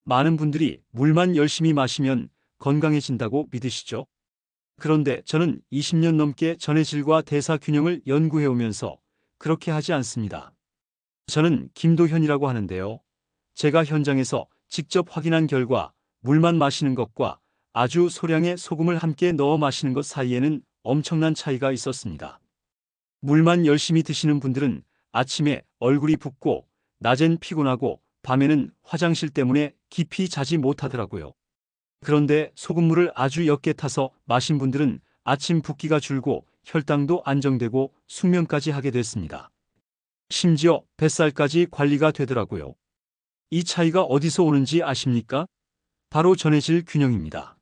많은 분들이 물만 열심히 마시면 건강해진다고 믿으시죠? 그런데 저는 20년 넘게 전해질과 대사 균형을 연구해 오면서 그렇게 하지 않습니다. 저는 김도현이라고 하는데요. 제가 현장에서 직접 확인한 결과 물만 마시는 것과 아주 소량의 소금을 함께 넣어 마시는 것 사이에는 엄청난 차이가 있었습니다. 물만 열심히 드시는 분들은 아침에 얼굴이 붓고 낮엔 피곤하고 밤에는 화장실 때문에 깊이 자지 못하더라고요. 그런데 소금물을 아주 옅게 타서 마신 분들은 아침 붓기가 줄고 혈당도 안정되고 숙면까지 하게 됐습니다. 심지어 뱃살까지 관리가 되더라고요. 이 차이가 어디서 오는지 아십니까? 바로 전해질 균형입니다.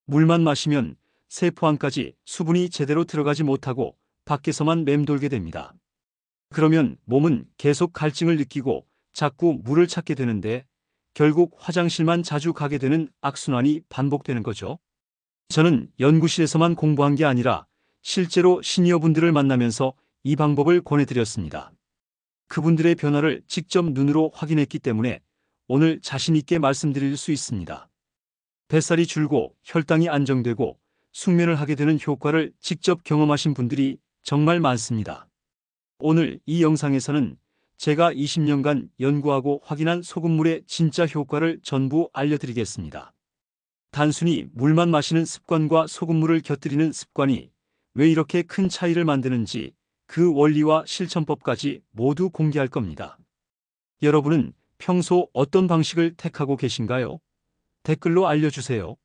물만 마시면 세포 안까지 수분이 제대로 들어가지 못하고 밖에서만 맴돌게 됩니다. 그러면 몸은 계속 갈증을 느끼고 자꾸 물을 찾게 되는데 결국 화장실만 자주 가게 되는 악순환이 반복되는 거죠. 저는 연구실에서만 공부한 게 아니라 실제로 시니어분들을 만나면서 이 방법을 권해드렸습니다. 그분들의 변화를 직접 눈으로 확인했기 때문에 오늘 자신 있게 말씀드릴 수 있습니다. 뱃살이 줄고 혈당이 안정되고 숙면을 하게 되는 효과를 직접 경험하신 분들이 정말 많습니다. 오늘 이 영상에서는 제가 20년간 연구하고 확인한 소금물의 진짜 효과를 전부 알려드리겠습니다. 단순히 물만 마시는 습관과 소금물을 곁들이는 습관이 왜 이렇게 큰 차이를 만드는지 그 원리와 실천법까지 모두 공개할 겁니다. 여러분은 평소 어떤 방식을 택하고 계신가요? 댓글로 알려주세요.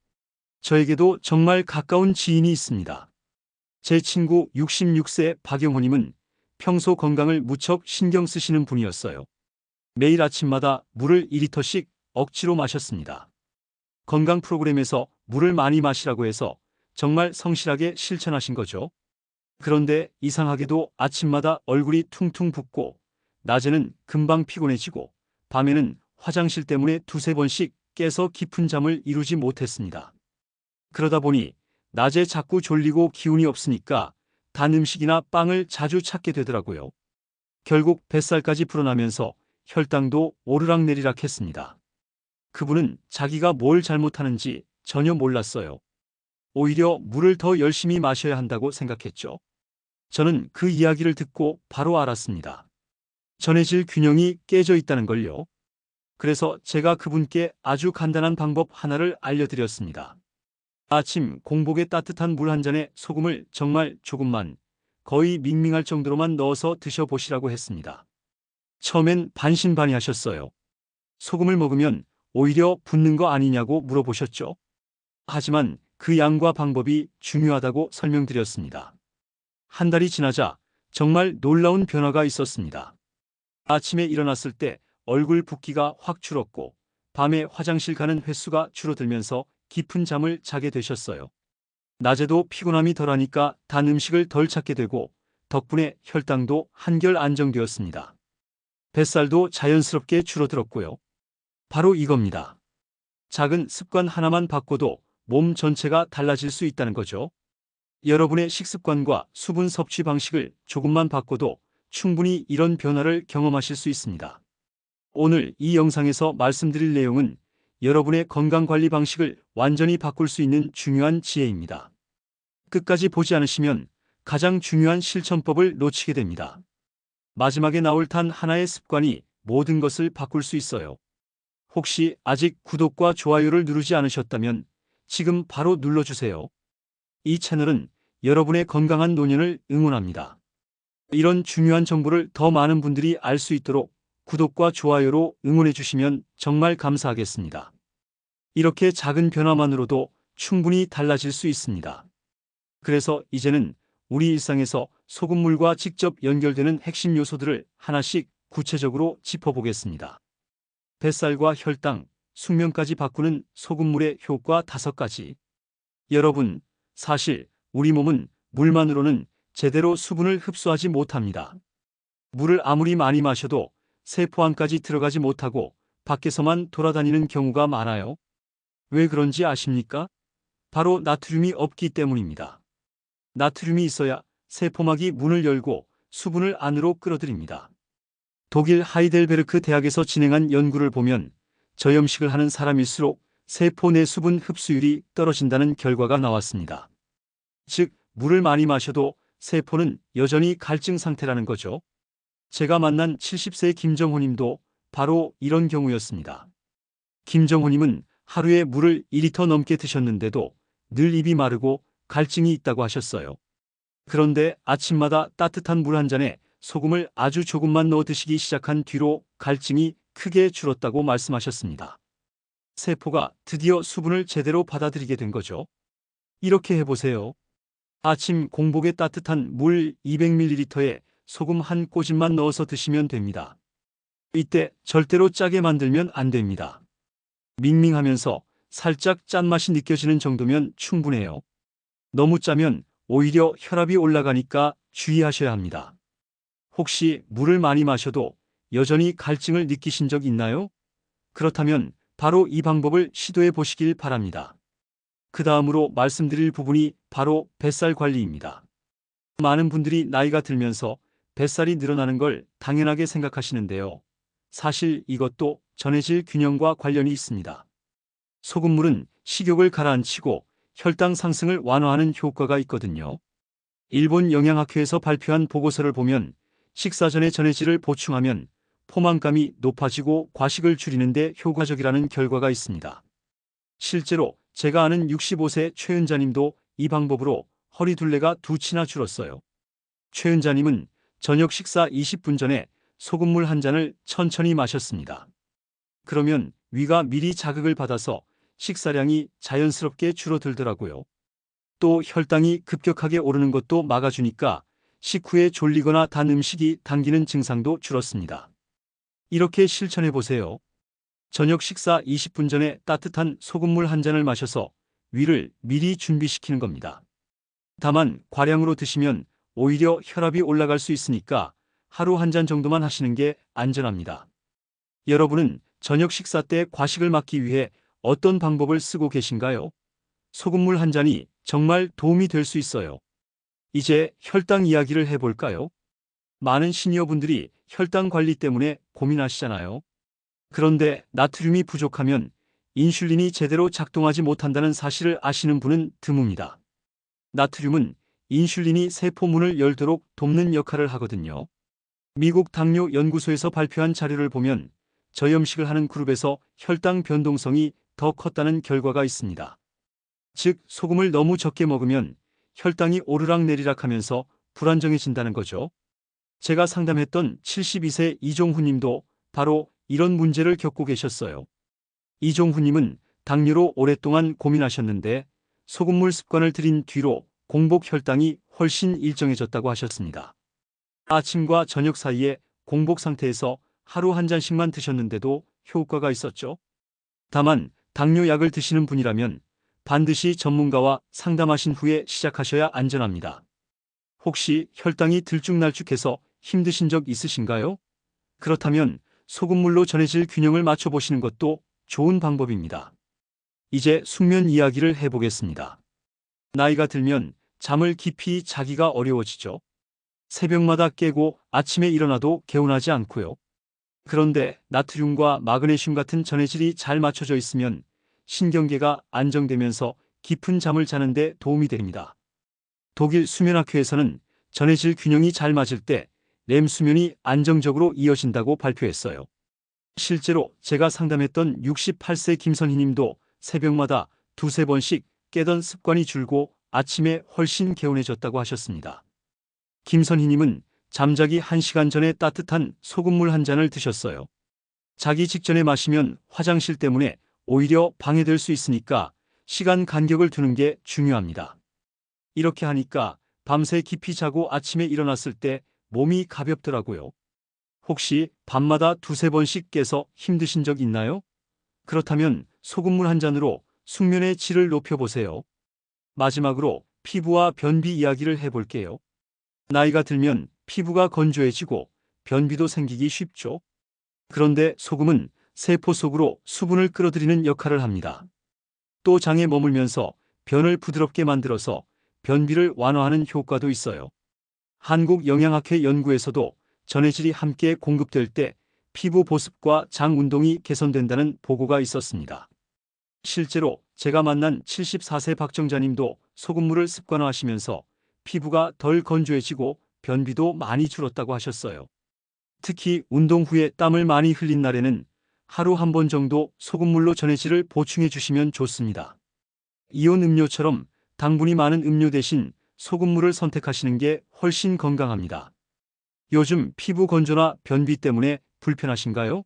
저에게도 정말 가까운 지인이 있습니다. 제 친구 66세 박영호님은 평소 건강을 무척 신경 쓰시는 분이었어요. 매일 아침마다 물을 2리터씩 억지로 마셨습니다. 건강 프로그램에서 물을 많이 마시라고 해서 정말 성실하게 실천하신 거죠. 그런데 이상하게도 아침마다 얼굴이 퉁퉁 붓고 낮에는 금방 피곤해지고 밤에는 화장실 때문에 두세 번씩 깨서 깊은 잠을 이루지 못했습니다. 그러다 보니 낮에 자꾸 졸리고 기운이 없으니까 단 음식이나 빵을 자주 찾게 되더라고요. 결국 뱃살까지 불어나면서 혈당도 오르락내리락 했습니다. 그분은 자기가 뭘 잘못하는지 전혀 몰랐어요. 오히려 물을 더 열심히 마셔야 한다고 생각했죠. 저는 그 이야기를 듣고 바로 알았습니다. 전해질 균형이 깨져 있다는 걸요. 그래서 제가 그분께 아주 간단한 방법 하나를 알려드렸습니다. 아침 공복에 따뜻한 물 한 잔에 소금을 정말 조금만, 거의 밍밍할 정도로만 넣어서 드셔보시라고 했습니다. 처음엔 반신반의하셨어요. 소금을 먹으면 오히려 붓는 거 아니냐고 물어보셨죠. 하지만 그 양과 방법이 중요하다고 설명드렸습니다. 한 달이 지나자 정말 놀라운 변화가 있었습니다. 아침에 일어났을 때 얼굴 붓기가 확 줄었고 밤에 화장실 가는 횟수가 줄어들면서 깊은 잠을 자게 되셨어요. 낮에도 피곤함이 덜하니까 단 음식을 덜 찾게 되고 덕분에 혈당도 한결 안정되었습니다. 뱃살도 자연스럽게 줄어들었고요. 바로 이겁니다. 작은 습관 하나만 바꿔도 몸 전체가 달라질 수 있다는 거죠. 여러분의 식습관과 수분 섭취 방식을 조금만 바꿔도 충분히 이런 변화를 경험하실 수 있습니다. 오늘 이 영상에서 말씀드릴 내용은 여러분의 건강관리 방식을 완전히 바꿀 수 있는 중요한 지혜입니다. 끝까지 보지 않으시면 가장 중요한 실천법을 놓치게 됩니다. 마지막에 나올 단 하나의 습관이 모든 것을 바꿀 수 있어요. 혹시 아직 구독과 좋아요를 누르지 않으셨다면 지금 바로 눌러주세요. 이 채널은 여러분의 건강한 노년을 응원합니다. 이런 중요한 정보를 더 많은 분들이 알 수 있도록 구독과 좋아요로 응원해 주시면 정말 감사하겠습니다. 이렇게 작은 변화만으로도 충분히 달라질 수 있습니다. 그래서 이제는 우리 일상에서 소금물과 직접 연결되는 핵심 요소들을 하나씩 구체적으로 짚어보겠습니다. 뱃살과 혈당, 숙면까지 바꾸는 소금물의 효과 5가지. 여러분, 사실 우리 몸은 물만으로는 제대로 수분을 흡수하지 못합니다. 물을 아무리 많이 마셔도 세포 안까지 들어가지 못하고 밖에서만 돌아다니는 경우가 많아요. 왜 그런지 아십니까? 바로 나트륨이 없기 때문입니다. 나트륨이 있어야 세포막이 문을 열고 수분을 안으로 끌어들입니다. 독일 하이델베르크 대학에서 진행한 연구를 보면 저염식을 하는 사람일수록 세포 내 수분 흡수율이 떨어진다는 결과가 나왔습니다. 즉, 물을 많이 마셔도 세포는 여전히 갈증 상태라는 거죠. 제가 만난 70세 김정호님도 바로 이런 경우였습니다. 김정호님은 하루에 물을 2리터 넘게 드셨는데도 늘 입이 마르고 갈증이 있다고 하셨어요. 그런데 아침마다 따뜻한 물 한 잔에 소금을 아주 조금만 넣어 드시기 시작한 뒤로 갈증이 크게 줄었다고 말씀하셨습니다. 세포가 드디어 수분을 제대로 받아들이게 된 거죠. 이렇게 해보세요. 아침 공복에 따뜻한 물 200ml에 소금 한 꼬집만 넣어서 드시면 됩니다. 이때 절대로 짜게 만들면 안 됩니다. 밍밍하면서 살짝 짠맛이 느껴지는 정도면 충분해요. 너무 짜면 오히려 혈압이 올라가니까 주의하셔야 합니다. 혹시 물을 많이 마셔도 여전히 갈증을 느끼신 적 있나요? 그렇다면 바로 이 방법을 시도해 보시길 바랍니다. 그 다음으로 말씀드릴 부분이 바로 뱃살 관리입니다. 많은 분들이 나이가 들면서 뱃살이 늘어나는 걸 당연하게 생각하시는데요. 사실 이것도 전해질 균형과 관련이 있습니다. 소금물은 식욕을 가라앉히고 혈당 상승을 완화하는 효과가 있거든요. 일본 영양학회에서 발표한 보고서를 보면 식사 전에 전해질을 보충하면 포만감이 높아지고 과식을 줄이는 데 효과적이라는 결과가 있습니다. 실제로 제가 아는 65세 최은자님도 이 방법으로 허리 둘레가 2치나 줄었어요. 최은자님은 저녁 식사 20분 전에 소금물 한 잔을 천천히 마셨습니다. 그러면 위가 미리 자극을 받아서 식사량이 자연스럽게 줄어들더라고요. 또 혈당이 급격하게 오르는 것도 막아주니까 식후에 졸리거나 단 음식이 당기는 증상도 줄었습니다. 이렇게 실천해 보세요. 저녁 식사 20분 전에 따뜻한 소금물 한 잔을 마셔서 위를 미리 준비시키는 겁니다. 다만 과량으로 드시면 오히려 혈압이 올라갈 수 있으니까 하루 한 잔 정도만 하시는 게 안전합니다. 여러분은 저녁 식사 때 과식을 막기 위해 어떤 방법을 쓰고 계신가요? 소금물 한 잔이 정말 도움이 될 수 있어요. 이제 혈당 이야기를 해볼까요? 많은 시니어분들이 혈당 관리 때문에 고민하시잖아요. 그런데 나트륨이 부족하면 인슐린이 제대로 작동하지 못한다는 사실을 아시는 분은 드뭅니다. 나트륨은 인슐린이 세포문을 열도록 돕는 역할을 하거든요. 미국 당뇨 연구소에서 발표한 자료를 보면 저염식을 하는 그룹에서 혈당 변동성이 더 컸다는 결과가 있습니다. 즉, 소금을 너무 적게 먹으면 혈당이 오르락내리락 하면서 불안정해진다는 거죠. 제가 상담했던 72세 이종훈님도 바로 이런 문제를 겪고 계셨어요. 이종훈님은 당뇨로 오랫동안 고민하셨는데 소금물 습관을 들인 뒤로 공복 혈당이 훨씬 일정해졌다고 하셨습니다. 아침과 저녁 사이에 공복 상태에서 하루 한 잔씩만 드셨는데도 효과가 있었죠. 다만 당뇨 약을 드시는 분이라면 반드시 전문가와 상담하신 후에 시작하셔야 안전합니다. 혹시 혈당이 들쭉날쭉해서 힘드신 적 있으신가요? 그렇다면 소금물로 전해질 균형을 맞춰보시는 것도 좋은 방법입니다. 이제 숙면 이야기를 해보겠습니다. 나이가 들면 잠을 깊이 자기가 어려워지죠. 새벽마다 깨고 아침에 일어나도 개운하지 않고요. 그런데 나트륨과 마그네슘 같은 전해질이 잘 맞춰져 있으면 신경계가 안정되면서 깊은 잠을 자는 데 도움이 됩니다. 독일 수면학회에서는 전해질 균형이 잘 맞을 때 렘 수면이 안정적으로 이어진다고 발표했어요. 실제로 제가 상담했던 68세 김선희님도 새벽마다 2~3번씩 깨던 습관이 줄고 아침에 훨씬 개운해졌다고 하셨습니다. 김선희님은 잠자기 1시간 전에 따뜻한 소금물 한 잔을 드셨어요. 자기 직전에 마시면 화장실 때문에 오히려 방해될 수 있으니까 시간 간격을 두는 게 중요합니다. 이렇게 하니까 밤새 깊이 자고 아침에 일어났을 때 몸이 가볍더라고요. 혹시 밤마다 2~3번씩 깨서 힘드신 적 있나요? 그렇다면 소금물 한 잔으로 숙면의 질을 높여보세요. 마지막으로 피부와 변비 이야기를 해볼게요. 나이가 들면 피부가 건조해지고 변비도 생기기 쉽죠. 그런데 소금은 세포 속으로 수분을 끌어들이는 역할을 합니다. 또 장에 머물면서 변을 부드럽게 만들어서 변비를 완화하는 효과도 있어요. 한국영양학회 연구에서도 전해질이 함께 공급될 때 피부 보습과 장 운동이 개선된다는 보고가 있었습니다. 실제로 제가 만난 74세 박정자님도 소금물을 습관화하시면서 피부가 덜 건조해지고 변비도 많이 줄었다고 하셨어요. 특히 운동 후에 땀을 많이 흘린 날에는 하루 한 번 정도 소금물로 전해질을 보충해 주시면 좋습니다. 이온 음료처럼 당분이 많은 음료 대신 소금물을 선택하시는 게 훨씬 건강합니다. 요즘 피부 건조나 변비 때문에 불편하신가요?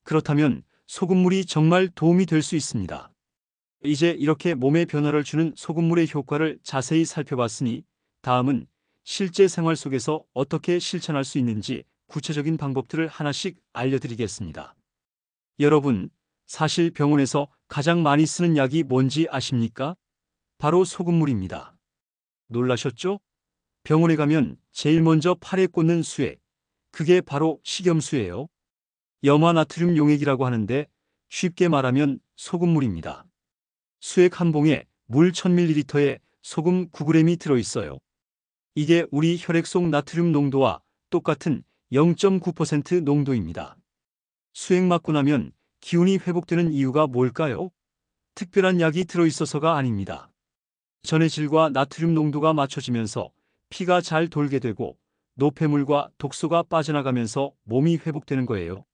그렇다면 소금물이 정말 도움이 될 수 있습니다. 이제 이렇게 몸에 변화를 주는 소금물의 효과를 자세히 살펴봤으니 다음은 실제 생활 속에서 어떻게 실천할 수 있는지 구체적인 방법들을 하나씩 알려드리겠습니다. 여러분, 사실 병원에서 가장 많이 쓰는 약이 뭔지 아십니까? 바로 소금물입니다. 놀라셨죠? 병원에 가면 제일 먼저 팔에 꽂는 수액, 그게 바로 식염수예요. 염화나트륨 용액이라고 하는데 쉽게 말하면 소금물입니다. 수액 한 봉에 물 1000ml에 소금 9g이 들어있어요. 이게 우리 혈액 속 나트륨 농도와 똑같은 0.9% 농도입니다. 수액 맞고 나면 기운이 회복되는 이유가 뭘까요? 특별한 약이 들어있어서가 아닙니다. 전해질과 나트륨 농도가 맞춰지면서 피가 잘 돌게 되고 노폐물과 독소가 빠져나가면서 몸이 회복되는 거예요.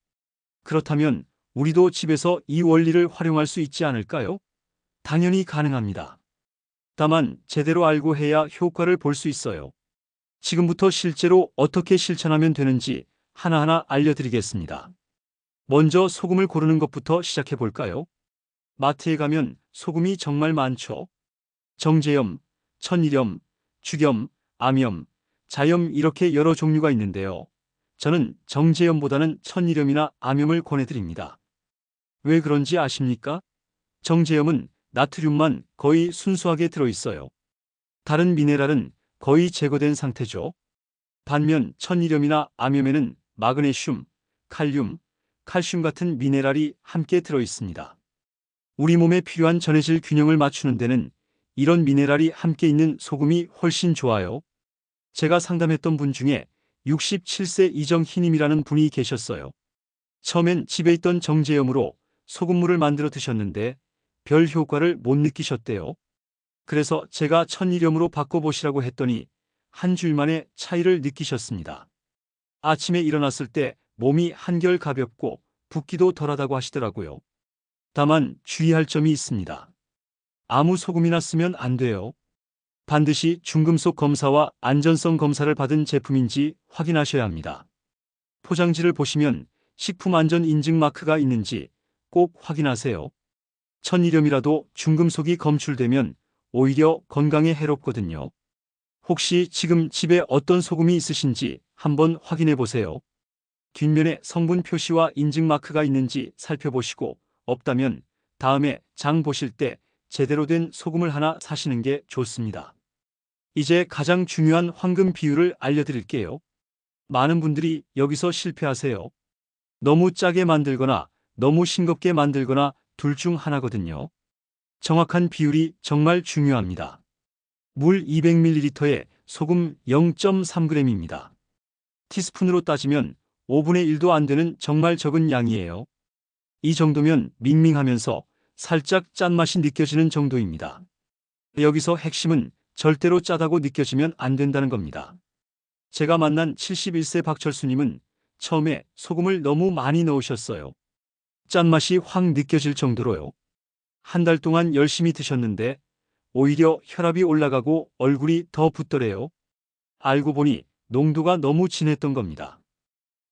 그렇다면 우리도 집에서 이 원리를 활용할 수 있지 않을까요? 당연히 가능합니다. 다만 제대로 알고 해야 효과를 볼 수 있어요. 지금부터 실제로 어떻게 실천하면 되는지 하나하나 알려드리겠습니다. 먼저 소금을 고르는 것부터 시작해 볼까요? 마트에 가면 소금이 정말 많죠. 정제염, 천일염, 죽염, 암염, 자염 이렇게 여러 종류가 있는데요. 저는 정제염보다는 천일염이나 암염을 권해드립니다. 왜 그런지 아십니까? 정제염은 나트륨만 거의 순수하게 들어있어요. 다른 미네랄은 거의 제거된 상태죠. 반면 천일염이나 암염에는 마그네슘, 칼륨, 칼슘 같은 미네랄이 함께 들어있습니다. 우리 몸에 필요한 전해질 균형을 맞추는 데는 이런 미네랄이 함께 있는 소금이 훨씬 좋아요. 제가 상담했던 분 중에 67세 이정희님이라는 분이 계셨어요. 처음엔 집에 있던 정제염으로 소금물을 만들어 드셨는데 별 효과를 못 느끼셨대요. 그래서 제가 천일염으로 바꿔보시라고 했더니 한 주일 만에 차이를 느끼셨습니다. 아침에 일어났을 때 몸이 한결 가볍고 붓기도 덜하다고 하시더라고요. 다만 주의할 점이 있습니다. 아무 소금이나 쓰면 안 돼요. 반드시 중금속 검사와 안전성 검사를 받은 제품인지 확인하셔야 합니다. 포장지를 보시면 식품안전 인증 마크가 있는지 꼭 확인하세요. 천일염이라도 중금속이 검출되면 오히려 건강에 해롭거든요. 혹시 지금 집에 어떤 소금이 있으신지 한번 확인해 보세요. 뒷면에 성분 표시와 인증 마크가 있는지 살펴보시고 없다면 다음에 장 보실 때 제대로 된 소금을 하나 사시는 게 좋습니다. 이제 가장 중요한 황금 비율을 알려드릴게요. 많은 분들이 여기서 실패하세요. 너무 짜게 만들거나 너무 싱겁게 만들거나 둘 중 하나거든요. 정확한 비율이 정말 중요합니다. 물 200ml에 소금 0.3g입니다. 티스푼으로 따지면 5분의 1도 안 되는 정말 적은 양이에요. 이 정도면 밍밍하면서 살짝 짠맛이 느껴지는 정도입니다. 여기서 핵심은 절대로 짜다고 느껴지면 안 된다는 겁니다. 제가 만난 71세 박철수님은 처음에 소금을 너무 많이 넣으셨어요. 짠맛이 확 느껴질 정도로요. 한 달 동안 열심히 드셨는데 오히려 혈압이 올라가고 얼굴이 더 붓더래요. 알고 보니 농도가 너무 진했던 겁니다.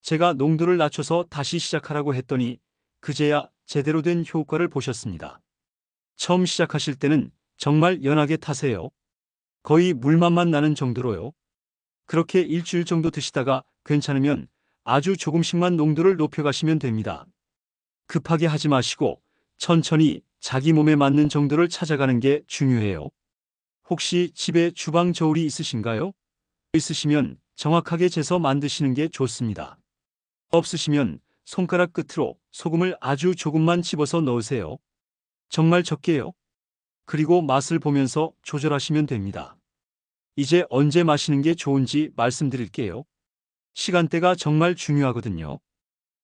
제가 농도를 낮춰서 다시 시작하라고 했더니 그제야 제대로 된 효과를 보셨습니다. 처음 시작하실 때는 정말 연하게 타세요. 거의 물맛만 나는 정도로요. 그렇게 일주일 정도 드시다가 괜찮으면 아주 조금씩만 농도를 높여가시면 됩니다. 급하게 하지 마시고 천천히 자기 몸에 맞는 정도를 찾아가는 게 중요해요. 혹시 집에 주방 저울이 있으신가요? 있으시면 정확하게 재서 만드시는 게 좋습니다. 없으시면 손가락 끝으로 소금을 아주 조금만 집어서 넣으세요. 정말 적게요. 그리고 맛을 보면서 조절하시면 됩니다. 이제 언제 마시는 게 좋은지 말씀드릴게요. 시간대가 정말 중요하거든요.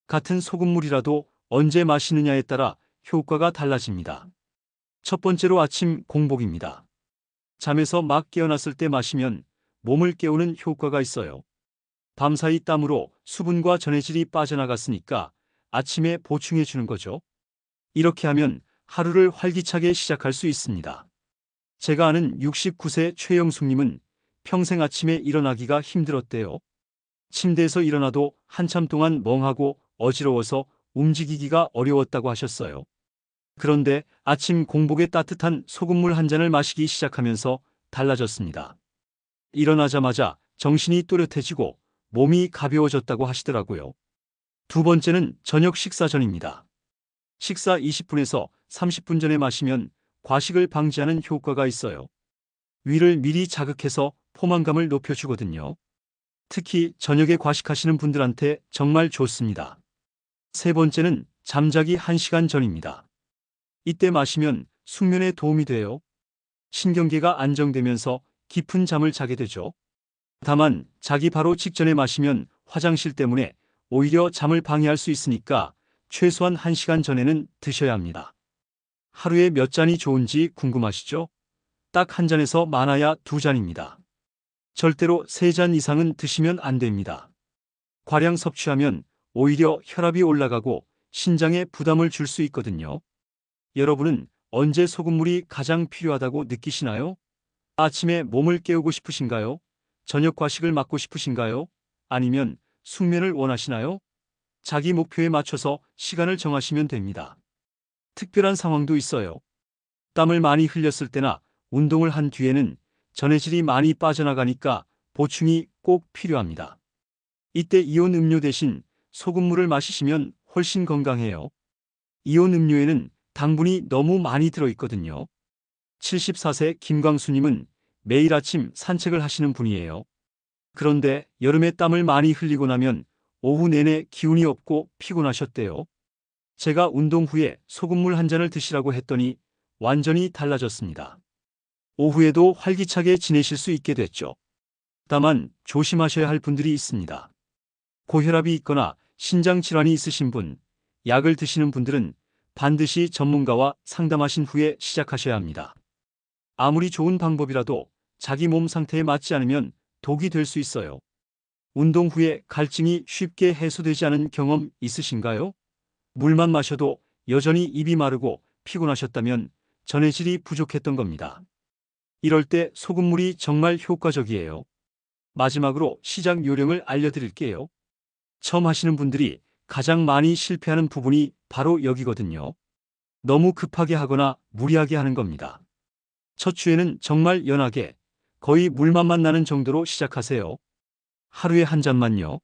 같은 소금물이라도 언제 마시느냐에 따라 효과가 달라집니다. 첫 번째로 아침 공복입니다. 잠에서 막 깨어났을 때 마시면 몸을 깨우는 효과가 있어요. 밤사이 땀으로 수분과 전해질이 빠져나갔으니까 아침에 보충해 주는 거죠. 이렇게 하면 하루를 활기차게 시작할 수 있습니다. 제가 아는 69세 최영숙님은 평생 아침에 일어나기가 힘들었대요. 침대에서 일어나도 한참 동안 멍하고 어지러워서 움직이기가 어려웠다고 하셨어요. 그런데 아침 공복에 따뜻한 소금물 한 잔을 마시기 시작하면서 달라졌습니다. 일어나자마자 정신이 또렷해지고 몸이 가벼워졌다고 하시더라고요. 두 번째는 저녁 식사 전입니다. 식사 20분에서 30분 전에 마시면 과식을 방지하는 효과가 있어요. 위를 미리 자극해서 포만감을 높여주거든요. 특히 저녁에 과식하시는 분들한테 정말 좋습니다. 세 번째는 잠자기 1시간 전입니다. 이때 마시면 숙면에 도움이 돼요. 신경계가 안정되면서 깊은 잠을 자게 되죠. 다만 자기 바로 직전에 마시면 화장실 때문에 오히려 잠을 방해할 수 있으니까 최소한 1시간 전에는 드셔야 합니다. 하루에 몇 잔이 좋은지 궁금하시죠? 딱 한 잔에서 많아야 2잔입니다. 절대로 3잔 이상은 드시면 안 됩니다. 과량 섭취하면 오히려 혈압이 올라가고 신장에 부담을 줄 수 있거든요. 여러분은 언제 소금물이 가장 필요하다고 느끼시나요? 아침에 몸을 깨우고 싶으신가요? 저녁 과식을 막고 싶으신가요? 아니면 숙면을 원하시나요? 자기 목표에 맞춰서 시간을 정하시면 됩니다. 특별한 상황도 있어요. 땀을 많이 흘렸을 때나 운동을 한 뒤에는 전해질이 많이 빠져나가니까 보충이 꼭 필요합니다. 이때 이온 음료 대신 소금물을 마시시면 훨씬 건강해요. 이온 음료에는 당분이 너무 많이 들어있거든요. 74세 김광수님은 매일 아침 산책을 하시는 분이에요. 그런데 여름에 땀을 많이 흘리고 나면 오후 내내 기운이 없고 피곤하셨대요. 제가 운동 후에 소금물 한 잔을 드시라고 했더니 완전히 달라졌습니다. 오후에도 활기차게 지내실 수 있게 됐죠. 다만 조심하셔야 할 분들이 있습니다. 고혈압이 있거나 신장 질환이 있으신 분, 약을 드시는 분들은 반드시 전문가와 상담하신 후에 시작하셔야 합니다. 아무리 좋은 방법이라도 자기 몸 상태에 맞지 않으면 독이 될 수 있어요. 운동 후에 갈증이 쉽게 해소되지 않은 경험 있으신가요? 물만 마셔도 여전히 입이 마르고 피곤하셨다면 전해질이 부족했던 겁니다. 이럴 때 소금물이 정말 효과적이에요. 마지막으로 시작 요령을 알려드릴게요. 처음 하시는 분들이 가장 많이 실패하는 부분이 바로 여기거든요. 너무 급하게 하거나 무리하게 하는 겁니다. 첫 주에는 정말 연하게, 거의 물맛만 나는 정도로 시작하세요. 하루에 한 잔만요.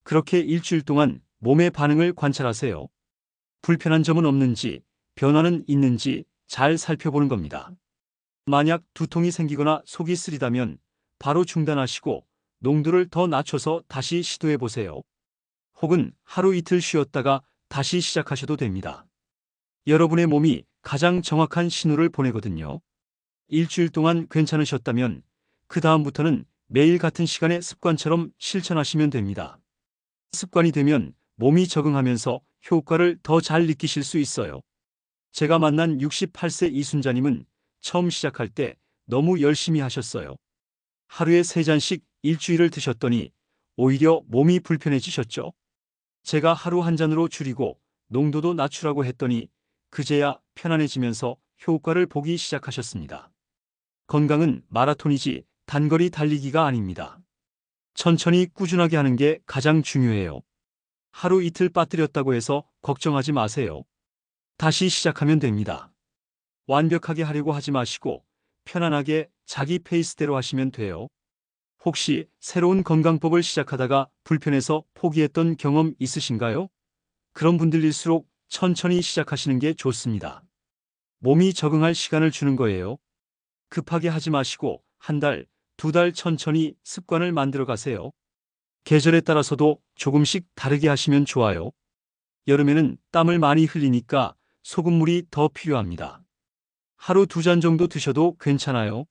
그렇게 일주일 동안 몸의 반응을 관찰하세요. 불편한 점은 없는지, 변화는 있는지 잘 살펴보는 겁니다. 만약 두통이 생기거나 속이 쓰리다면 바로 중단하시고 농도를 더 낮춰서 다시 시도해 보세요. 혹은 하루 이틀 쉬었다가 다시 시작하셔도 됩니다. 여러분의 몸이 가장 정확한 신호를 보내거든요. 일주일 동안 괜찮으셨다면 그 다음부터는 매일 같은 시간에 습관처럼 실천하시면 됩니다. 습관이 되면 몸이 적응하면서 효과를 더 잘 느끼실 수 있어요. 제가 만난 68세 이순자님은 처음 시작할 때 너무 열심히 하셨어요. 하루에 3잔씩 일주일을 드셨더니 오히려 몸이 불편해지셨죠. 제가 하루 한 잔으로 줄이고 농도도 낮추라고 했더니 그제야 편안해지면서 효과를 보기 시작하셨습니다. 건강은 마라톤이지 단거리 달리기가 아닙니다. 천천히 꾸준하게 하는 게 가장 중요해요. 하루 이틀 빠뜨렸다고 해서 걱정하지 마세요. 다시 시작하면 됩니다. 완벽하게 하려고 하지 마시고 편안하게 자기 페이스대로 하시면 돼요. 혹시 새로운 건강법을 시작하다가 불편해서 포기했던 경험 있으신가요? 그런 분들일수록 천천히 시작하시는 게 좋습니다. 몸이 적응할 시간을 주는 거예요. 급하게 하지 마시고 한 달, 2달 천천히 습관을 만들어 가세요. 계절에 따라서도 조금씩 다르게 하시면 좋아요. 여름에는 땀을 많이 흘리니까 소금물이 더 필요합니다. 하루 2잔 정도 드셔도 괜찮아요.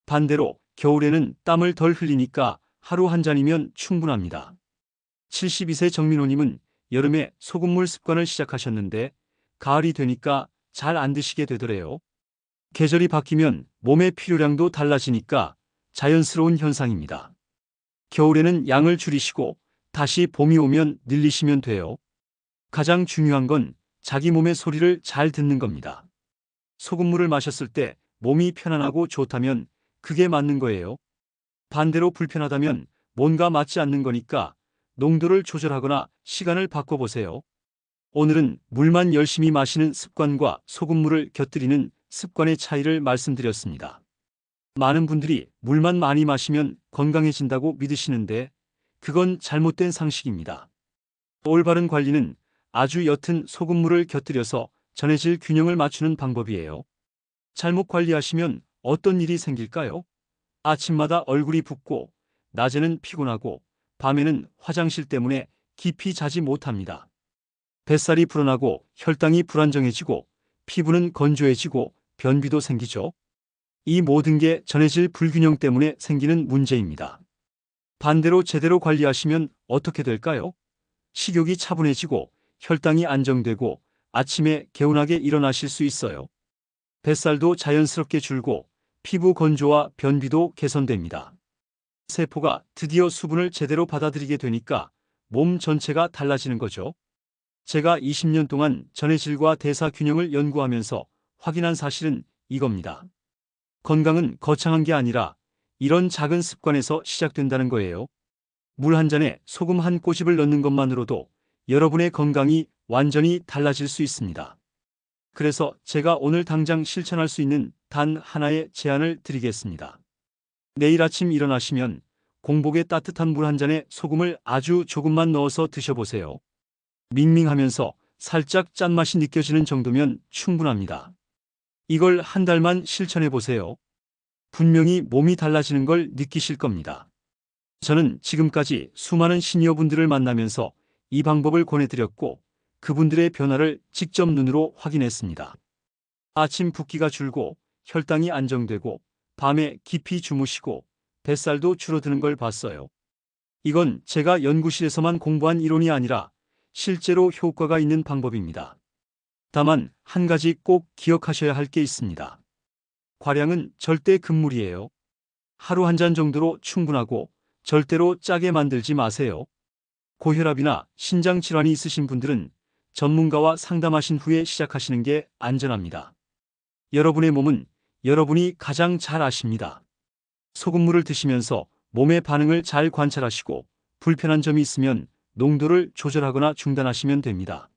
반대로 겨울에는 땀을 덜 흘리니까 하루 한 잔이면 충분합니다. 72세 정민호님은 여름에 소금물 습관을 시작하셨는데 가을이 되니까 잘 안 드시게 되더래요. 계절이 바뀌면 몸의 필요량도 달라지니까 자연스러운 현상입니다. 겨울에는 양을 줄이시고 다시 봄이 오면 늘리시면 돼요. 가장 중요한 건 자기 몸의 소리를 잘 듣는 겁니다. 소금물을 마셨을 때 몸이 편안하고 좋다면 그게 맞는 거예요. 반대로 불편하다면 뭔가 맞지 않는 거니까 농도를 조절하거나 시간을 바꿔보세요. 오늘은 물만 열심히 마시는 습관과 소금물을 곁들이는 습관의 차이를 말씀드렸습니다. 많은 분들이 물만 많이 마시면 건강해진다고 믿으시는데 그건 잘못된 상식입니다. 올바른 관리는 아주 옅은 소금물을 곁들여서 전해질 균형을 맞추는 방법이에요. 잘못 관리하시면 어떤 일이 생길까요? 아침마다 얼굴이 붓고, 낮에는 피곤하고, 밤에는 화장실 때문에 깊이 자지 못합니다. 뱃살이 불어나고 혈당이 불안정해지고 피부는 건조해지고 변비도 생기죠. 이 모든 게 전해질 불균형 때문에 생기는 문제입니다. 반대로 제대로 관리하시면 어떻게 될까요? 식욕이 차분해지고 혈당이 안정되고 아침에 개운하게 일어나실 수 있어요. 뱃살도 자연스럽게 줄고 피부 건조와 변비도 개선됩니다. 세포가 드디어 수분을 제대로 받아들이게 되니까 몸 전체가 달라지는 거죠. 제가 20년 동안 전해질과 대사 균형을 연구하면서 확인한 사실은 이겁니다. 건강은 거창한 게 아니라 이런 작은 습관에서 시작된다는 거예요. 물 한 잔에 소금 한 꼬집을 넣는 것만으로도 여러분의 건강이 완전히 달라질 수 있습니다. 그래서 제가 오늘 당장 실천할 수 있는 단 하나의 제안을 드리겠습니다. 내일 아침 일어나시면 공복에 따뜻한 물 한 잔에 소금을 아주 조금만 넣어서 드셔보세요. 밍밍하면서 살짝 짠맛이 느껴지는 정도면 충분합니다. 이걸 한 달만 실천해 보세요. 분명히 몸이 달라지는 걸 느끼실 겁니다. 저는 지금까지 수많은 시니어분들을 만나면서 이 방법을 권해드렸고 그분들의 변화를 직접 눈으로 확인했습니다. 아침 붓기가 줄고 혈당이 안정되고 밤에 깊이 주무시고 뱃살도 줄어드는 걸 봤어요. 이건 제가 연구실에서만 공부한 이론이 아니라 실제로 효과가 있는 방법입니다. 다만 한 가지 꼭 기억하셔야 할 게 있습니다. 과량은 절대 금물이에요. 하루 한 잔 정도로 충분하고 절대로 짜게 만들지 마세요. 고혈압이나 신장 질환이 있으신 분들은 전문가와 상담하신 후에 시작하시는 게 안전합니다. 여러분의 몸은 여러분이 가장 잘 아십니다. 소금물을 드시면서 몸의 반응을 잘 관찰하시고 불편한 점이 있으면 농도를 조절하거나 중단하시면 됩니다.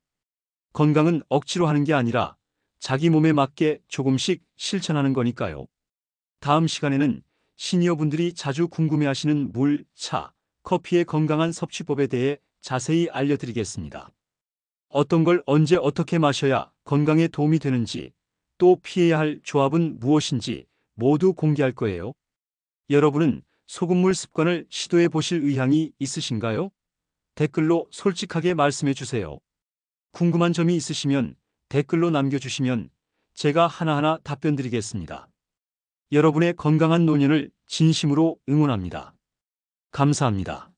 건강은 억지로 하는 게 아니라 자기 몸에 맞게 조금씩 실천하는 거니까요. 다음 시간에는 시니어분들이 자주 궁금해하시는 물, 차, 커피의 건강한 섭취법에 대해 자세히 알려드리겠습니다. 어떤 걸 언제 어떻게 마셔야 건강에 도움이 되는지, 또 피해야 할 조합은 무엇인지 모두 공개할 거예요. 여러분은 소금물 습관을 시도해 보실 의향이 있으신가요? 댓글로 솔직하게 말씀해 주세요. 궁금한 점이 있으시면 댓글로 남겨주시면 제가 하나하나 답변 드리겠습니다. 여러분의 건강한 노년을 진심으로 응원합니다. 감사합니다.